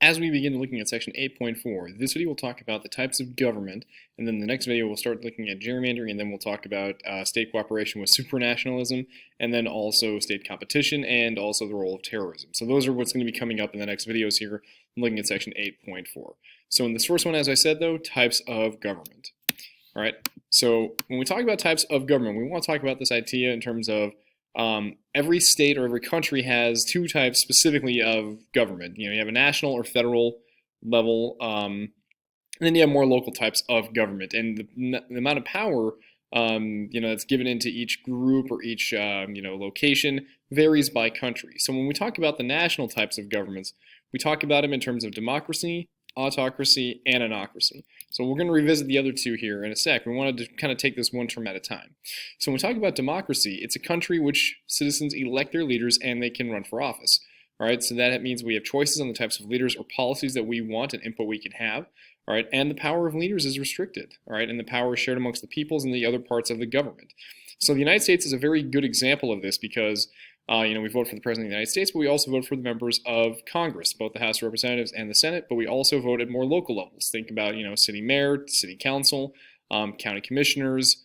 As we begin looking at section 8.4, this video will talk about the types of government, and then the next video we'll start looking at gerrymandering, and then we'll talk about state cooperation with supranationalism, and then also state competition, and also the role of terrorism. So those are what's going to be coming up in the next videos here, looking at section 8.4. So in this first one, as I said though, types of government. All right, so when we talk about types of government, we want to talk about this idea in terms of every state or every country has two types specifically of government. You have a national or federal level, and then you have more local types of government. And the amount of power, that's given into each group or each, location varies by country. So when we talk about the national types of governments, we talk about them in terms of democracy, autocracy, and anocracy. So we're going to revisit the other two here in a sec. We wanted to kind of take this one term at a time. So when we talk about democracy, it's a country which citizens elect their leaders and they can run for office. All right, so that means we have choices on the types of leaders or policies that we want and input we can have. All right, and the power of leaders is restricted. All right, and the power is shared amongst the peoples and the other parts of the government. So the United States is a very good example of this because we vote for the President of the United States, but we also vote for the members of Congress, both the House of Representatives and the Senate, but we also vote at more local levels. Think about, city mayor, city council, county commissioners,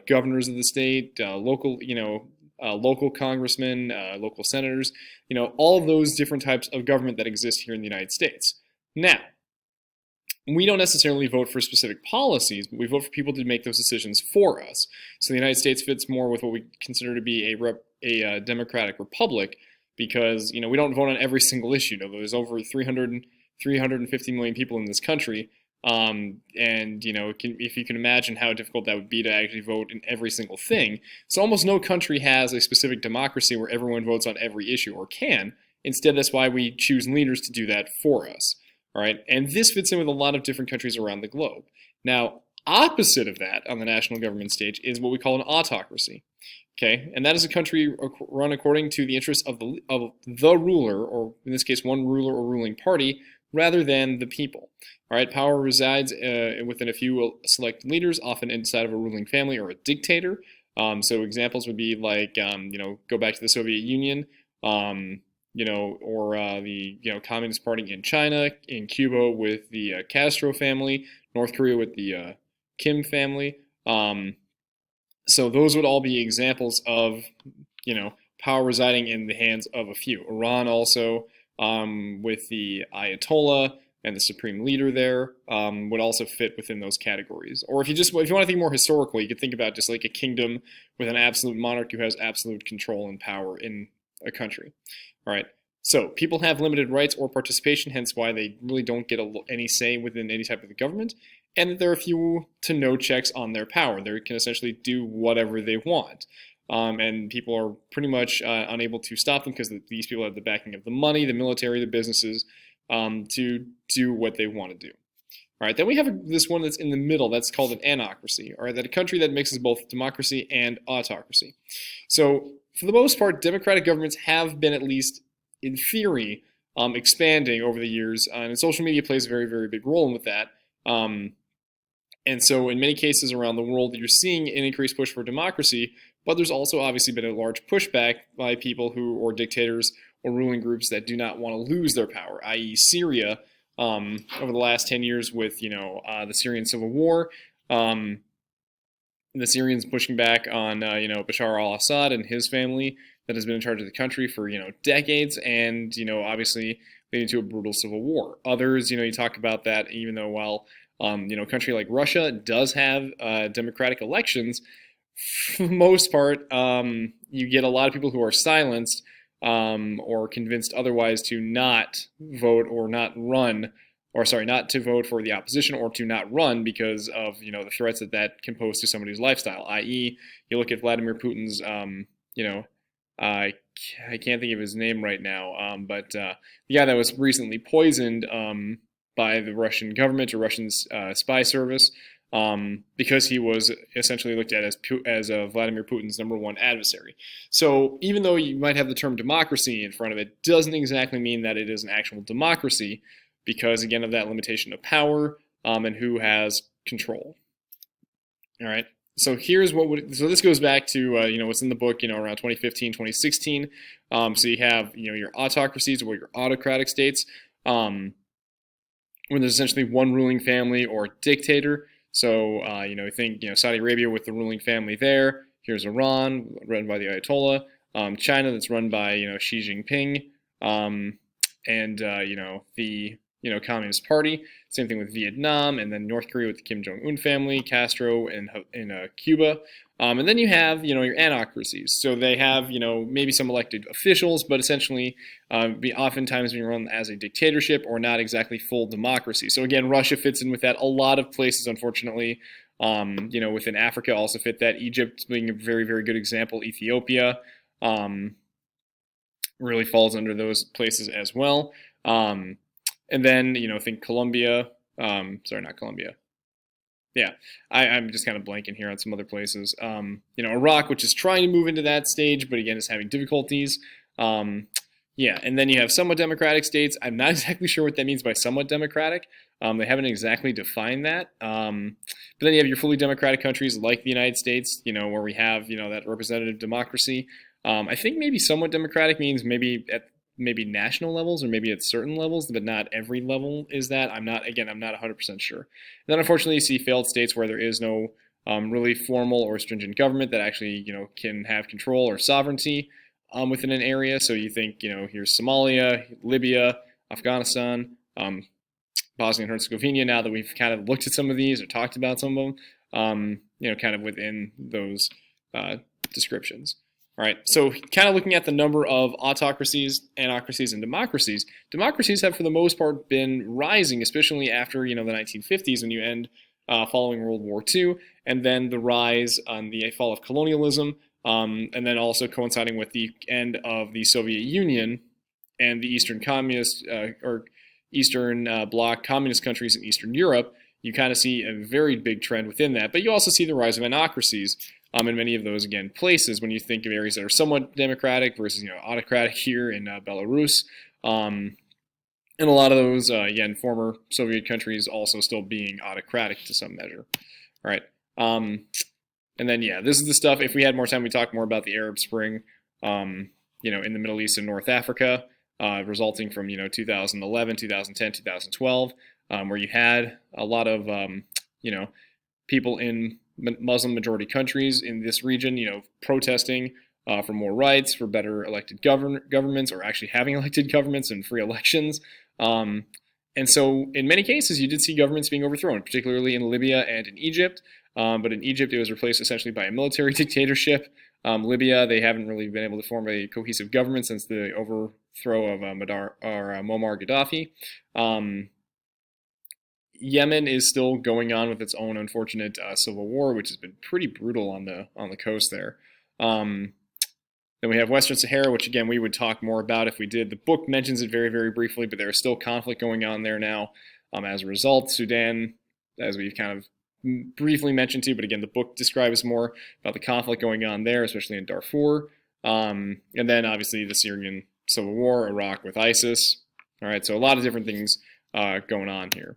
governors of the state, local congressmen, local senators, all of those different types of government that exist here in the United States. Now, we don't necessarily vote for specific policies, but we vote for people to make those decisions for us. So the United States fits more with what we consider to be a democratic republic because, we don't vote on every single issue. There's over 350 million people in this country. If you can imagine how difficult that would be to actually vote in every single thing. So almost no country has a specific democracy where everyone votes on every issue or can. Instead, that's why we choose leaders to do that for us. All right, and this fits in with a lot of different countries around the globe. Now, opposite of that on the national government stage is what we call an autocracy. Okay, and that is a country run according to the interests of the ruler, or in this case, one ruler or ruling party, rather than the people. All right, power resides within a few select leaders, often inside of a ruling family or a dictator. So examples would be like, go back to the Soviet Union. Or the Communist Party in China, in Cuba with the Castro family, North Korea with the Kim family. So those would all be examples of, power residing in the hands of a few. Iran also, with the Ayatollah and the supreme leader there, would also fit within those categories. Or if you want to think more historically, you could think about just like a kingdom with an absolute monarch who has absolute control and power in a country. All right, so people have limited rights or participation, hence why they really don't get any say within any type of the government, and that there are few to no checks on their power. They can essentially do whatever they want, and people are pretty much unable to stop them because these people have the backing of the money, the military, the businesses, to do what they want to do. All right, then we have this one that's in the middle. That's called an anocracy. All right, that a country that mixes both democracy and autocracy. So for the most part, democratic governments have been, at least in theory, expanding over the years, and social media plays a very, very big role with that. And so in many cases around the world, you're seeing an increased push for democracy, but there's also obviously been a large pushback by people or dictators or ruling groups that do not want to lose their power, i.e. Syria, over the last 10 years with, the Syrian civil war, the Syrians pushing back on, Bashar al-Assad and his family that has been in charge of the country for, decades, and, obviously leading to a brutal civil war. Others, you talk about that even though while, a country like Russia does have democratic elections, for the most part, you get a lot of people who are silenced or convinced otherwise to not vote or not run, or sorry, not to vote for the opposition or to not run because of, the threats that can pose to somebody's lifestyle, i.e. you look at Vladimir Putin's, I can't think of his name right now, but the guy that was recently poisoned by the Russian government or Russian spy service because he was essentially looked at as Vladimir Putin's #1 adversary. So even though you might have the term democracy in front of it, doesn't exactly mean that it is an actual democracy because, again, of that limitation of power and who has control. All right. So here's so this goes back to, what's in the book, around 2015, 2016. So you have, your autocracies or your autocratic states. when there's essentially one ruling family or dictator. So, I think, Saudi Arabia with the ruling family there. Here's Iran, run by the Ayatollah. China, that's run by, Xi Jinping. And, the, Communist Party. Same thing with Vietnam, and then North Korea with the Kim Jong-un family, Castro in Cuba. And then you have, your anocracies. So they have, maybe some elected officials, but essentially oftentimes being run as a dictatorship or not exactly full democracy. So again, Russia fits in with that. A lot of places, unfortunately, within Africa also fit that. Egypt being a very, very good example. Ethiopia really falls under those places as well. And then, think Colombia. Sorry, not Colombia. Yeah, I'm just kind of blanking here on some other places. Iraq, which is trying to move into that stage, but again, is having difficulties. Yeah, and then you have somewhat democratic states. I'm not exactly sure what that means by somewhat democratic. They haven't exactly defined that. But then you have your fully democratic countries like the United States, where we have, that representative democracy. I think maybe somewhat democratic means maybe at national levels or maybe at certain levels, but not every level is that. I'm not 100% sure. And then unfortunately you see failed states where there is no really formal or stringent government that actually, can have control or sovereignty within an area. So you think, here's Somalia, Libya, Afghanistan, Bosnia and Herzegovina. Now that we've kind of looked at some of these or talked about some of them, kind of within those descriptions. All right, so kind of looking at the number of autocracies, anocracies, and democracies, democracies have for the most part been rising, especially after the 1950s when you end following World War II, and then the rise on the fall of colonialism, and then also coinciding with the end of the Soviet Union and the Eastern Communist or Eastern Bloc communist countries in Eastern Europe. You kind of see a very big trend within that, but you also see the rise of anocracies. In many of those, again, places when you think of areas that are somewhat democratic versus, autocratic here in Belarus. And a lot of those, again, former Soviet countries also still being autocratic to some measure. All right. And then, yeah, this is the stuff. If we had more time, we'd talk more about the Arab Spring, in the Middle East and North Africa, resulting from, 2011, 2010, 2012, where you had a lot of, people in Muslim majority countries in this region, protesting for more rights, for better elected governments, or actually having elected governments and free elections. And so in many cases, you did see governments being overthrown, particularly in Libya and in Egypt. But in Egypt, it was replaced essentially by a military dictatorship. Libya, they haven't really been able to form a cohesive government since the overthrow of Muammar Gaddafi. Yemen is still going on with its own unfortunate civil war, which has been pretty brutal on the coast there. Then we have Western Sahara, which again we would talk more about if we did. The book mentions it very, very briefly, but there is still conflict going on there now. As a result, Sudan, as we've kind of briefly mentioned too, but again the book describes more about the conflict going on there, especially in Darfur. And then obviously the Syrian civil war, Iraq with ISIS. All right, so a lot of different things going on here.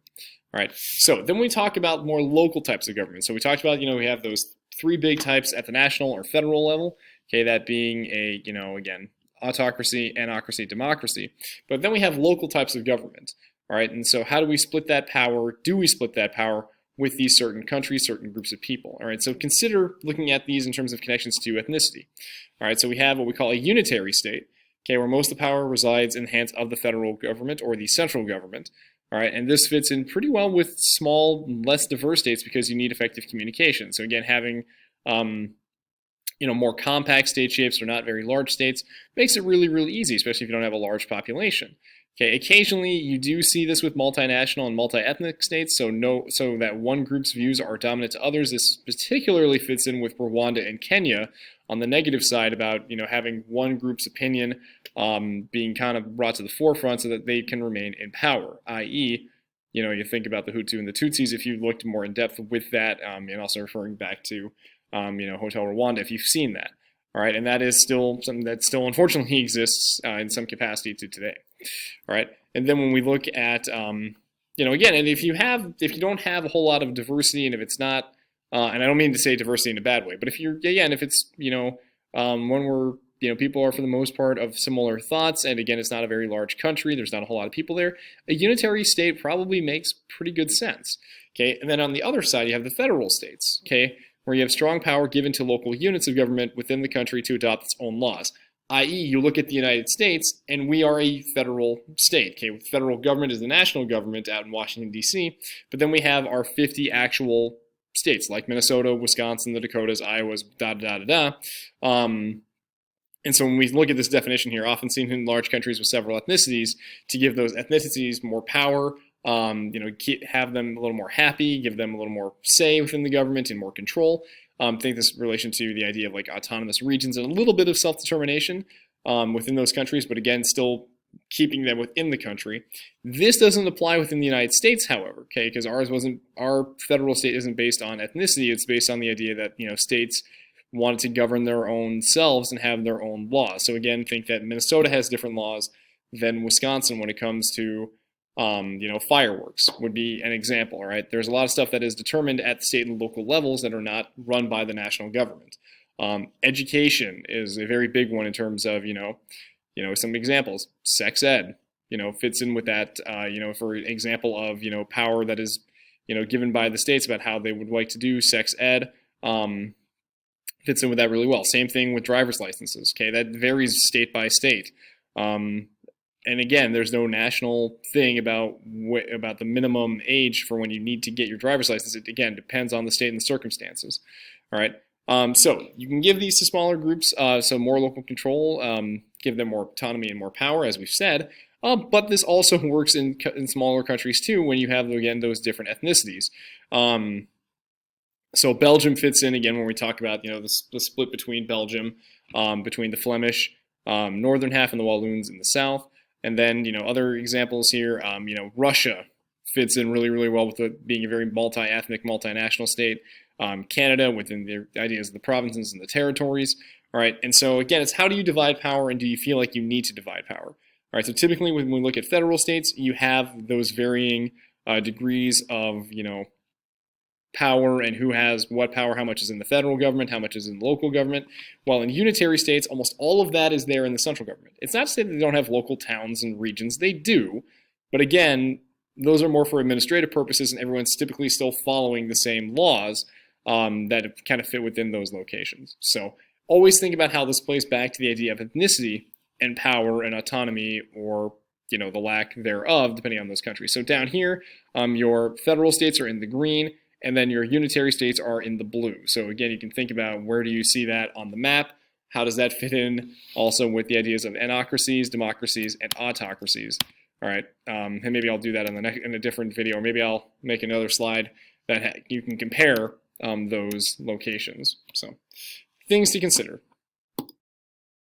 All right, so then we talk about more local types of government. So we talked about, we have those three big types at the national or federal level, okay, that being a, again, autocracy, anocracy, democracy. But then we have local types of government, all right? And so how do we split that power? Do we split that power with these certain countries, certain groups of people, all right? So consider looking at these in terms of connections to ethnicity, all right? So we have what we call a unitary state, okay, where most of the power resides in the hands of the federal government or the central government. All right, and this fits in pretty well with small, less diverse states because you need effective communication. So again, having more compact state shapes or not very large states makes it really, really easy, especially if you don't have a large population. Okay, occasionally you do see this with multinational and multi-ethnic states, so that one group's views are dominant to others. This particularly fits in with Rwanda and Kenya on the negative side about having one group's opinion being kind of brought to the forefront so that they can remain in power, i.e., you think about the Hutu and the Tutsis if you looked more in depth with that, and also referring back to Hotel Rwanda if you've seen that. All right, and that is still something that still unfortunately exists in some capacity to today. All right, and then when we look at again, and if you don't have a whole lot of diversity, and if it's not, and I don't mean to say diversity in a bad way, but if it's when we're people are for the most part of similar thoughts, and again, it's not a very large country. There's not a whole lot of people there. A unitary state probably makes pretty good sense. Okay, and then on the other side, you have the federal states. Okay, where you have strong power given to local units of government within the country to adopt its own laws. I.e., you look at the United States, and we are a federal state. Okay, the federal government is the national government out in Washington, D.C., but then we have our 50 actual states, like Minnesota, Wisconsin, the Dakotas, Iowa's, da-da-da-da-da. And so when we look at this definition here, often seen in large countries with several ethnicities, to give those ethnicities more power, have them a little more happy, give them a little more say within the government and more control. I think this relation to the idea of like autonomous regions and a little bit of self-determination within those countries, but again, still keeping them within the country. This doesn't apply within the United States, however, okay, because our federal state isn't based on ethnicity. It's based on the idea that, states wanted to govern their own selves and have their own laws. So again, think that Minnesota has different laws than Wisconsin when it comes to fireworks would be an example, all right? There's a lot of stuff that is determined at the state and local levels that are not run by the national government. Education is a very big one in terms of, some examples. Sex ed, fits in with that, for example of, power that is, given by the states about how they would like to do sex ed, fits in with that really well. Same thing with driver's licenses, okay? That varies state by state. And again, there's no national thing about the minimum age for when you need to get your driver's license. It, again, depends on the state and the circumstances. All right. So you can give these to smaller groups, so more local control, give them more autonomy and more power, as we've said. But this also works in smaller countries too, when you have, again, those different ethnicities. So Belgium fits in, again, when we talk about, the split between Belgium, between the Flemish northern half and the Walloons in the south. And then, other examples here, Russia fits in really, really well with it being a very multi-ethnic, multinational state. Canada within the ideas of the provinces and the territories. All right, and so again, it's how do you divide power, and do you feel like you need to divide power? All right, so typically when we look at federal states, you have those varying degrees of, power and who has what power, how much is in the federal government, how much is in the local government. While in unitary states, almost all of that is there in the central government. It's not to say that they don't have local towns and regions. They do. But again, those are more for administrative purposes, and everyone's typically still following the same laws that kind of fit within those locations. So always think about how this plays back to the idea of ethnicity and power and autonomy, or the lack thereof, depending on those countries. So down here, your federal states are in the green, and then your unitary states are in the blue. So again, you can think about where do you see that on the map? How does that fit in also with the ideas of anocracies, democracies, and autocracies? All right, and maybe I'll do that in a different video, or maybe I'll make another slide that you can compare those locations. So things to consider.